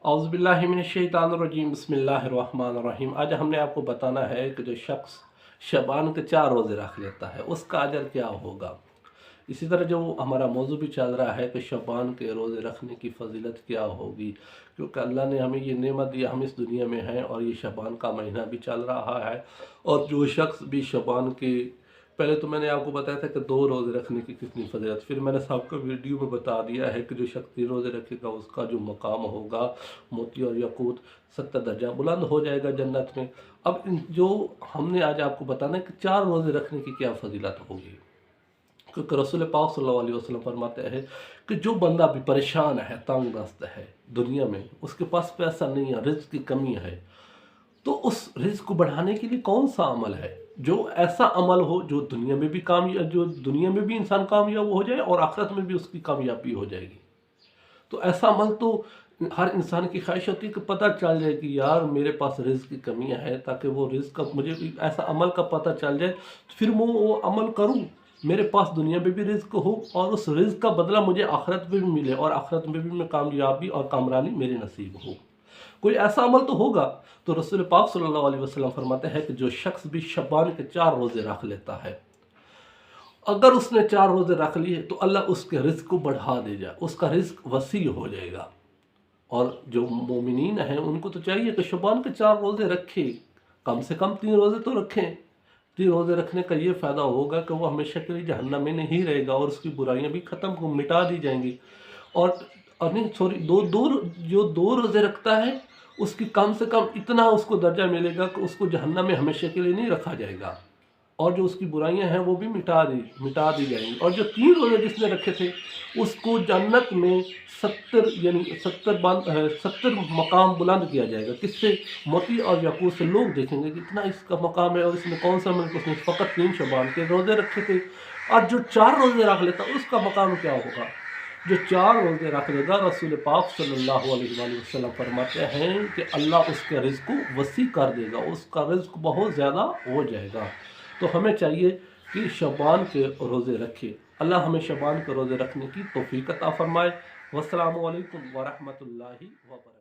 औज़ुबिल्लाहिमिनश्शैतानिर्रजीम बिस्मिल्लाहिर्रहमानिर्रहीम। आज हमने आपको बताना है कि जो शख्स शबान के 4 रोज़े रख लेता है उसका अजर क्या होगा। इसी तरह जो हमारा मौजू भी चल रहा है कि शबान के रोज़े रखने की फ़जीलत क्या होगी, क्योंकि अल्लाह ने हमें ये नेमत दिया, हम इस दुनिया में हैं और ये शबान का महीना भी चल रहा है। और जो शख्स भी शबान के पहले तो मैंने आपको बताया था कि 2 रोज़े रखने की कितनी फ़जीलत, फिर मैंने सबको वीडियो में बता दिया है कि जो शख्स 3 रोज़े रखेगा उसका जो मकाम होगा मोती और याकूत 70 दर्जा बुलंद हो जाएगा जन्नत में। अब जो हमने आज आपको बताना है कि 4 रोज़े रखने की क्या फ़जीलत होगी, क्योंकि रसूल पाक सल्लल्लाहु अलैहि वसल्लम फरमाते हैं कि जो बंदा भी परेशान है, तंग दस्त है दुनिया में, उसके पास पैसा नहीं है, रिज़्क़ की कमी है, तो उस रिज़्क़ को बढ़ाने के लिए कौन सा अमल है जो ऐसा अमल हो जो दुनिया में भी कामयाब, जो दुनिया में भी इंसान कामयाब हो जाए और आखिरत में भी उसकी कामयाबी हो जाएगी। तो ऐसा अमल तो हर इंसान की ख्वाहिश होती है कि पता चल जाए कि यार मेरे पास रिज़्क़ की कमी है, ताकि वो रिज़्क़ का मुझे भी ऐसा अमल का पता चल जाए, फिर मैं वो अमल करूँ, मेरे पास दुनिया में भी रिज़्क़ हो और उस रिज़्क़ का बदला मुझे आखिरत में भी मिले और आखिरत में भी मैं कामयाबी और कामरानी मेरे नसीब हो। कोई ऐसा अमल तो होगा। तो रसूल पाक सल्लल्लाहु अलैहि वसल्लम फरमाते हैं कि जो शख्स भी शबान के 4 रोज़े रख लेता है, अगर उसने 4 रोज़े रख लिए तो अल्लाह उसके रिज़्क़ को बढ़ा देगा, उसका रिज़्क़ वसी हो जाएगा। और जो मोमिनीन हैं उनको तो चाहिए कि शबान के 4 रोज़े रखें, कम से कम 3 रोज़े तो रखें। 3 रोज़े रखने का ये फ़ायदा होगा कि वो हमेशा के लिए जहन्नम में नहीं रहेगा और उसकी बुराइयां भी ख़त्म हो, मिटा दी जाएंगी। और नहीं सॉरी, दो दो जो 2 रोज़े रखता है उसकी कम से कम इतना उसको दर्जा मिलेगा कि उसको जहन्नम में हमेशा के लिए नहीं रखा जाएगा और जो उसकी बुराइयां हैं वो भी मिटा दी जाएंगी। और जो 3 रोज़े जिसने रखे थे उसको जन्नत में 70 यानी 70 मकाम बुलंद किया जाएगा। किससे? मोती और याकूत से। लोग देखेंगे कि इतना इसका मकाम है और इसने कौन सा मिलक, उसने फ़कत 3 शबान के रोज़े रखे थे। और जो 4 रोज़े रख लेता उसका मकाम क्या होगा। जो 4 रोज़े रख लेगा, रसूल पाक सल्लल्लाहु अलैहि वसल्लम फरमाते हैं कि अल्लाह उसके रिज़्क़ को वसी कर देगा, उसका रिज़्क़ बहुत ज़्यादा हो जाएगा। तो हमें चाहिए कि शबान के रोज़े रखें। अल्लाह हमें शबान के रोज़े रखने की तौफ़ीक़ अता फ़रमाए। वस्सलामु अलैकुम व रहमतुल्लाहि व बरकातहू।